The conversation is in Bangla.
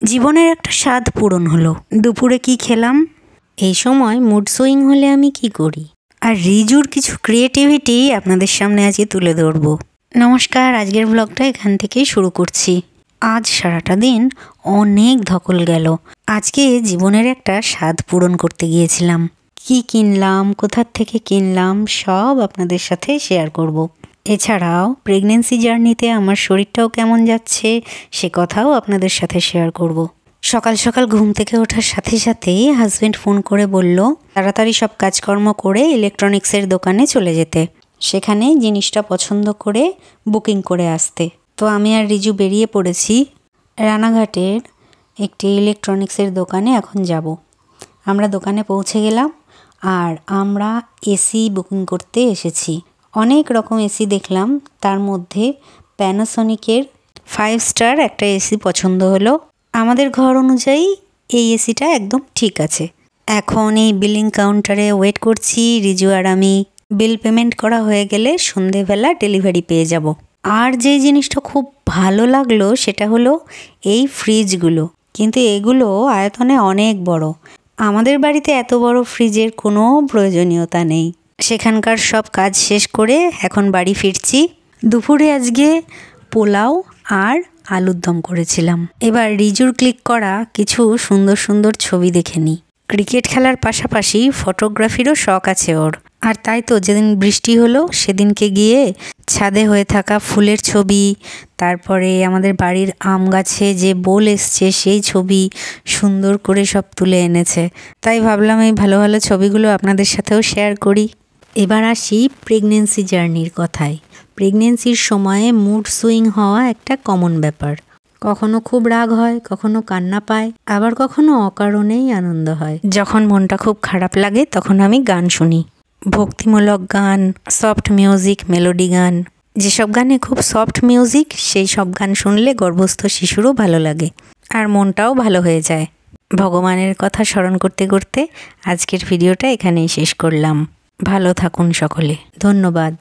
জীবনের একটা স্বাদ পূরণ হলো। দুপুরে কি খেলাম? এই সময় মুড সুইং হলে আমি কি করি? আর রিজুর কিছু ক্রিয়েটিভিটি আপনাদের সামনে আজকে তুলে ধরবো। নমস্কার, আজকের ব্লগটা এখান থেকেই শুরু করছি। আজ সারাটা দিন অনেক ধকল গেল। আজকে জীবনের একটা স্বাদ পূরণ করতে গিয়েছিলাম। কি কিনলাম, কোথার থেকে কিনলাম, সব আপনাদের সাথে শেয়ার করব। এছাড়াও প্রেগনেন্সি জার্নিতে আমার শরীরটাও কেমন যাচ্ছে সে কথাও আপনাদের সাথে শেয়ার করব। সকাল সকাল ঘুম থেকে ওঠার সাথে সাথেই হাজব্যান্ড ফোন করে বলল তাড়াতাড়ি সব কাজকর্ম করে ইলেকট্রনিক্সের দোকানে চলে যেতে, সেখানে জিনিসটা পছন্দ করে বুকিং করে আসতে। তো আমি আর রিজু বেরিয়ে পড়েছি। রানাঘাটের একটি ইলেকট্রনিক্সের দোকানে এখন যাব। আমরা দোকানে পৌঁছে গেলাম আর আমরা এসি বুকিং করতে এসেছি। অনেক রকম এসি দেখলাম, তার মধ্যে প্যানাসোনিকের 5 স্টার একটা এসি পছন্দ হলো। আমাদের ঘর অনুযায়ী এই এসিটা একদম ঠিক আছে। এখন এই বিলিং কাউন্টারে ওয়েট করছি। রিজু আর আমি বিল পেমেন্ট করা হয়ে গেলে সন্ধেবেলা ডেলিভারি পেয়ে যাব। আর যে জিনিসটা খুব ভালো লাগলো সেটা হলো এই ফ্রিজগুলো, কিন্তু এগুলো আয়তনে অনেক বড়। আমাদের বাড়িতে এত বড় ফ্রিজের কোনো প্রয়োজনীয়তা নেই। সেখানকার সব কাজ শেষ করে এখন বাড়ি ফিরছি। দুপুরে আজকে পোলাও আর আলুর দম করেছিলাম। এবার রিজুর ক্লিক করা কিছু সুন্দর সুন্দর ছবি দেখে নিই। ক্রিকেট খেলার পাশাপাশি ফটোগ্রাফিরও শখ আছে ওর। আর তাই তো যেদিন বৃষ্টি হলো সেদিনকে গিয়ে ছাদে হয়ে থাকা ফুলের ছবি, তারপরে আমাদের বাড়ির আম গাছে যে বোল এসছে সেই ছবি সুন্দর করে সব তুলে এনেছে। তাই ভাবলাম এই ভালো ভালো ছবিগুলো আপনাদের সাথেও শেয়ার করি। এবার আসি প্রেগনেন্সি জার্নির কথায়। প্রেগনেন্সির সময়ে মুড সুইং হওয়া একটা কমন ব্যাপার। কখনো খুব রাগ হয়, কখনো কান্না পায়, আবার কখনো অকারণেই আনন্দ হয়। যখন মনটা খুব খারাপ লাগে তখন আমি গান শুনি, ভক্তিমূলক গান, সফট মিউজিক, মেলোডি গান। যেসব গানে খুব সফট মিউজিক সেই সব গান শুনলে গর্ভস্থ শিশুরও ভালো লাগে আর মনটাও ভালো হয়ে যায়। ভগবানের কথা স্মরণ করতে করতে আজকের ভিডিওটা এখানেই শেষ করলাম। ভালো থাকুন সকলে, ধন্যবাদ।